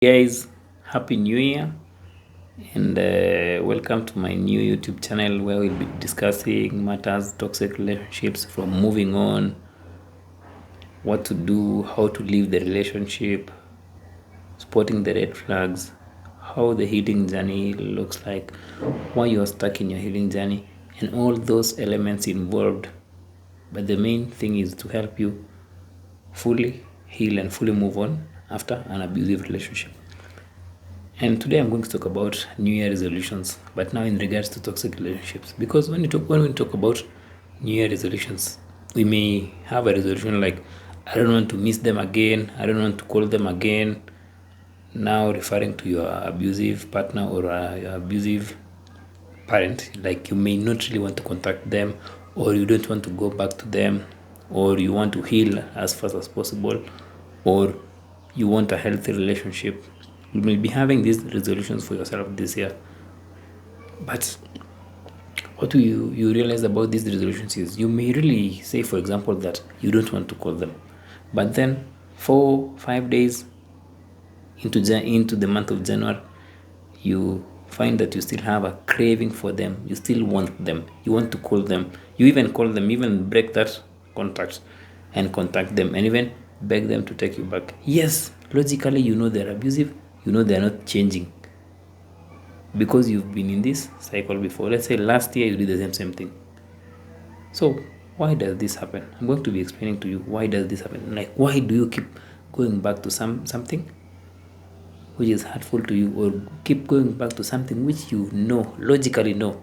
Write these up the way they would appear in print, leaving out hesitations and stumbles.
Guys, happy new year and welcome to my new YouTube channel where we'll be discussing matters toxic relationships, from moving on, what to do, how to leave the relationship, spotting the red flags, how the healing journey looks like, why you're stuck in your healing journey, and all those elements involved. But the main thing is to help you fully heal and fully move on after an abusive relationship. And today I'm going to talk about New Year resolutions, but now in regards to toxic relationships. Because when we talk about New Year resolutions, we may have a resolution like, I don't want to miss them again, I don't want to call them again. Now referring to your abusive partner or your abusive parent, like you may not really want to contact them, or you don't want to go back to them, or you want to heal as fast as possible, or you want a healthy relationship. You will be having these resolutions for yourself this year. But what you realize about these resolutions is you may really say, for example, that you don't want to call them. But then 4-5 days into the month of January, you find that you still have a craving for them. You still want them. You want to call them. You even call them, even break that contact and contact them, and even beg them to take you back. Yes, logically, you know they're abusive. You know they're not changing because you've been in this cycle before. Let's say last year you did the same thing. So why does this happen? I'm going to be explaining to you why does this happen. Like, why do you keep going back to something which is hurtful to you, or keep going back to something which you know, logically know,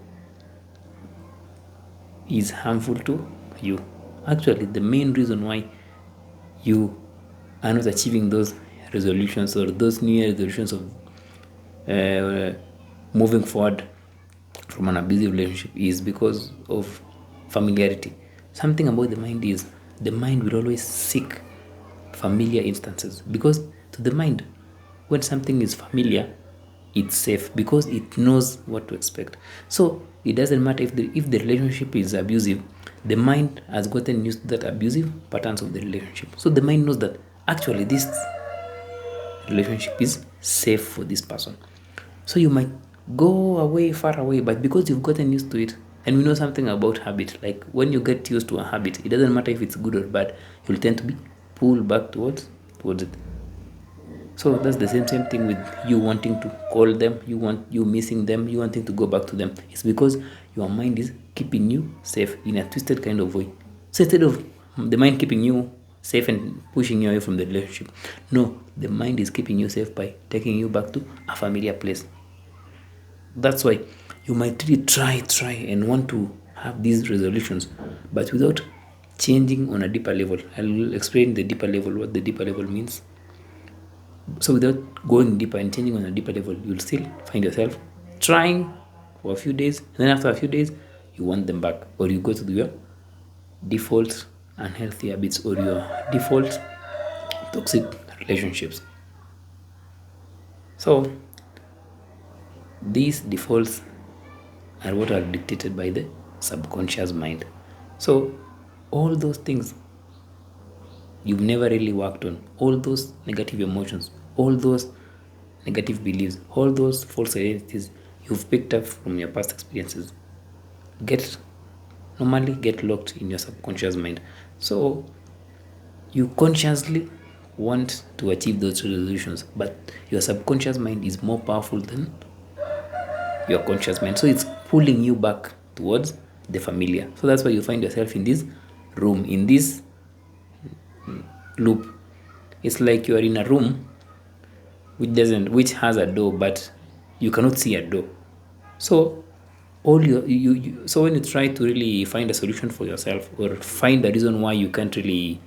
is harmful to you? Actually, the main reason why you are not achieving those resolutions or those New Year resolutions of moving forward from an abusive relationship is because of familiarity. Something about the mind is the mind will always seek familiar instances, because to the mind, when something is familiar, it's safe because it knows what to expect. So it doesn't matter if the relationship is abusive, the mind has gotten used to that abusive patterns of the relationship. So the mind knows that actually this relationship is safe for this person. So you might go away, far away, but because you've gotten used to it, and we know something about habit, like when you get used to a habit, it doesn't matter if it's good or bad, you'll tend to be pulled back towards it. So that's the same thing with you wanting to call them, you missing them, you wanting to go back to them. It's because your mind is keeping you safe in a twisted kind of way. So instead of the mind keeping you safe and pushing you away from the relationship, no, the mind is keeping you safe by taking you back to a familiar place. That's why you might really try and want to have these resolutions, but without changing on a deeper level. I'll explain the deeper level, what the deeper level means. So without going deeper and changing on a deeper level, you'll still find yourself trying for a few days, and then after a few days, you want them back, or you go to your default unhealthy habits or your default toxic relationships. So these defaults are what are dictated by the subconscious mind. So all those things you've never really worked on, all those negative emotions, all those negative beliefs, all those false identities you've picked up from your past experiences normally get locked in your subconscious mind. So you consciously want to achieve those resolutions, but your subconscious mind is more powerful than your conscious mind. So it's pulling you back towards the familiar. So that's why you find yourself in this room, in this loop. It's like you are in a room which has a door, but you cannot see a door. So so when you try to really find a solution for yourself, or find the reason why you can't really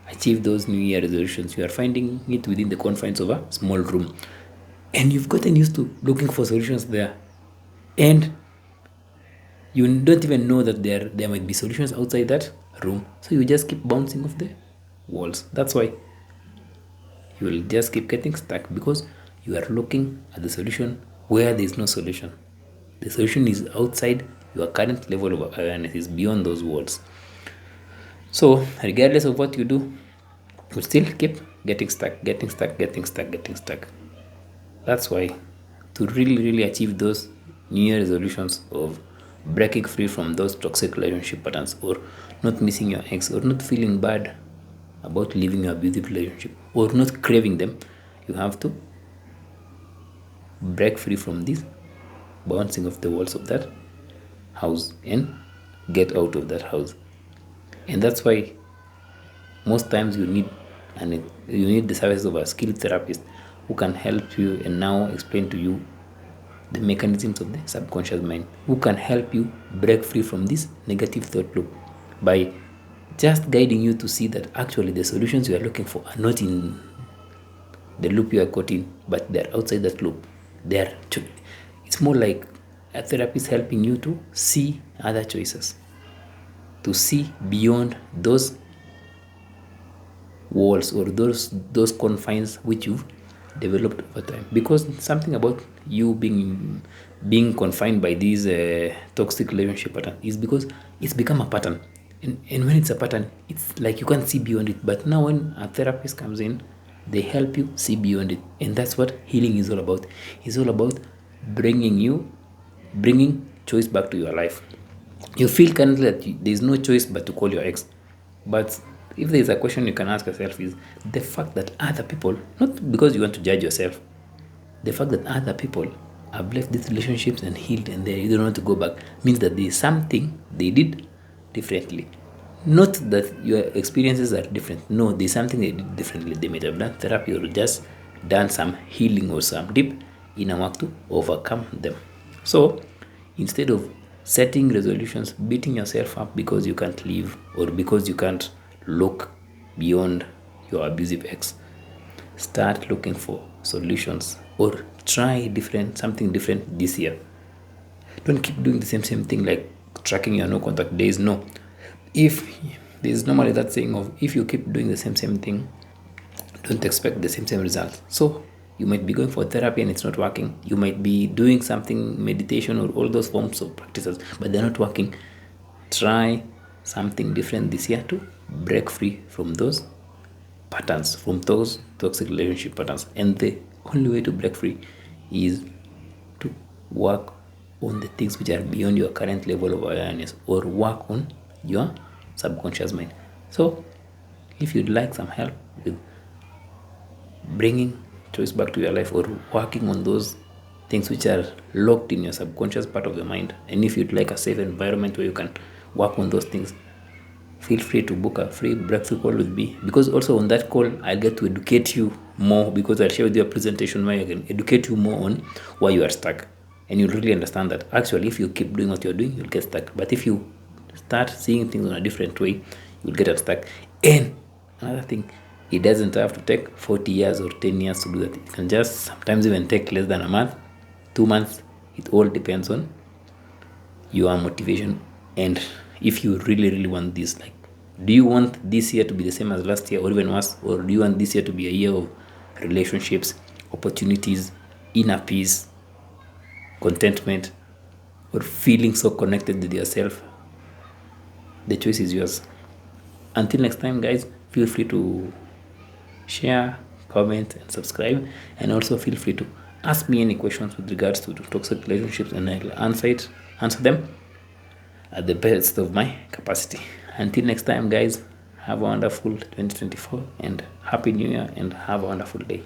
achieve those New Year resolutions, you are finding it within the confines of a small room, and you've gotten used to looking for solutions there, and you don't even know that there might be solutions outside that room. So you just keep bouncing off the walls. That's why you will just keep getting stuck, because you are looking at the solution where there is no solution. The solution is outside your current level of awareness, is beyond those walls. So regardless of what you do, you still keep getting stuck. That's why, to really achieve those New Year resolutions of breaking free from those toxic relationship patterns, or not missing your ex, or not feeling bad about leaving your abusive relationship, or not craving them, you have to break free from this bouncing of the walls of that house and get out of that house. And that's why most times you need the service of a skilled therapist who can help you and now explain to you the mechanisms of the subconscious mind, who can help you break free from this negative thought loop by just guiding you to see that actually the solutions you are looking for are not in the loop you are caught in, but they're outside that loop. It's more like a therapist helping you to see other choices, to see beyond those walls or those confines which you've developed over time. Because something about you being confined by these toxic relationship pattern is because it's become a pattern, and when it's a pattern, it's like you can't see beyond it. But now when a therapist comes in, they help you see beyond it, and that's what healing is all about. It's all about bringing choice back to your life. You feel currently that there's no choice but to call your ex, but if there's a question you can ask yourself is the fact that other people, not because you want to judge yourself, the fact that other people have left these relationships and healed and they don't want to go back means that there's something they did differently. Not that your experiences are different. No, there's something they did differently. They might have done therapy or just done some healing or some deep inner work to overcome them. So instead of setting resolutions, beating yourself up because you can't leave or because you can't look beyond your abusive ex, start looking for solutions or try something different this year. Don't keep doing the same thing, like tracking your no contact days. No, if there's normally that saying of if you keep doing the same thing, don't expect the same results. So you might be going for therapy and it's not working. You might be doing something, meditation or all those forms of practices, but they're not working. Try something different this year to break free from those patterns, from those toxic relationship patterns. And the only way to break free is to work on the things which are beyond your current level of awareness, or work on your subconscious mind. So if you'd like some help with bringing choice back to your life, or working on those things which are locked in your subconscious part of your mind, and if you'd like a safe environment where you can work on those things, feel free to book a free breakthrough call with me, because also on that call I'll get to educate you more, because I'll share with you a presentation where I can educate you more on why you are stuck, and you'll really understand that actually if you keep doing what you're doing, you'll get stuck. But if you start seeing things in a different way, you'll get unstuck. And another thing, it doesn't have to take 40 years or 10 years to do that. It can just sometimes even take less than a month, 2 months. It all depends on your motivation, and if you really want this. Like, do you want this year to be the same as last year or even worse, or do you want this year to be a year of relationships, opportunities, inner peace, contentment, or feeling so connected with yourself? The choice is yours. Until next time, guys, feel free to share, comment, and subscribe, and also feel free to ask me any questions with regards to toxic relationships, and I'll answer them at the best of my capacity. Until next time, guys, have a wonderful 2024 and happy new year, and have a wonderful day.